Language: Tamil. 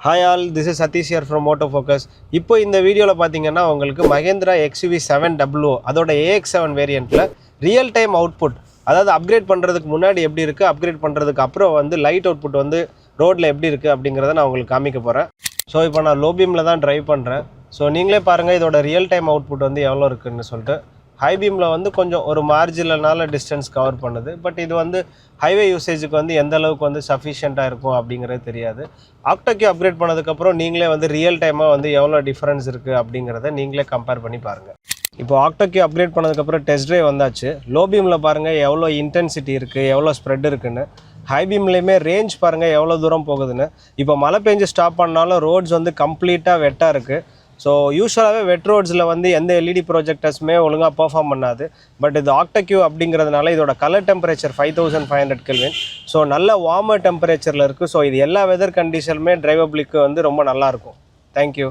Hi all, this is Satish here from Autofocus. இப்போ இந்த வீடியோவில் பார்த்தீங்கன்னா உங்களுக்கு Mahindra XUV7W அதோட AX7 வேரியண்ட்டில் ரியல் டைம் அவுட்புட் அதாவது அப்கிரேட் பண்ணுறதுக்கு முன்னாடி எப்படி இருக்குது, அப்கிரேட் பண்ணுறதுக்கு அப்புறம் வந்து லைட் அவுட்புட் வந்து ரோட்டில் எப்படி இருக்குது அப்படிங்கிறத நான் உங்களுக்கு காமிக்க போகிறேன். ஸோ இப்போ நான் லோ பீமில் தான் ட்ரைவ் பண்ணுறேன். ஸோ நீங்களே பாருங்கள் இதோட ரியல் டைம் அவுட்புட் வந்து எவ்வளோ இருக்குதுன்னு சொல்லிட்டு. ஹை பீமில் வந்து கொஞ்சம் ஒரு மார்ஜினலான டிஸ்டன்ஸ் கவர் பண்ணுது. பட் இது வந்து ஹைவே யூசேஜுக்கு வந்து எந்த அளவுக்கு வந்து சஃபிஷியண்ட்டாக இருக்கும் அப்படிங்கிறது தெரியாது. ஆக்டோக்யூ அப்கிரேட் பண்ணதுக்கப்புறம் நீங்களே வந்து ரியல் டைமாக வந்து எவ்வளோ டிஃப்ரென்ஸ் இருக்குது அப்படிங்கிறத நீங்களே கம்பேர் பண்ணி பாருங்கள். இப்போ ஆக்டோக்யூ அப்கிரேட் பண்ணதுக்கப்புறம் டெஸ்ட் ட்ரைவ் வந்தாச்சு. லோ பீமில் பாருங்கள் எவ்வளோ இன்டென்சிட்டி இருக்குது, எவ்வளோ ஸ்ப்ரெட் இருக்குன்னு. ஹை பீம்லேயுமே ரேஞ்ச் பாருங்கள் எவ்வளோ தூரம் போகுதுன்னு. இப்போ மழை பெஞ்சு ஸ்டாப் பண்ணாலும் ரோட்ஸ் வந்து கம்ப்ளீட்டாக வெட்டாக இருக்குது. ஸோ யூஸ்வலாகவே வெட் ரோட்ஸில் வந்து எந்த எல்இடி ப்ரொஜெக்டர்ஸுமே ஒழுங்காக பெர்ஃபார்ம் பண்ணாது. பட் இது ஆக்டோக்யூ அப்படிங்கிறதுனால இதோட கலர் டெம்பரேச்சர் 5500 கெல்வின். ஸோ நல்ல வார்மர் டெம்பரேச்சரில் இருக்குது. ஸோ இது எல்லா வெதர் கண்டிஷனுமே டிரைவபிளுக்கு வந்து ரொம்ப நல்லாயிருக்கும். தேங்க்யூ.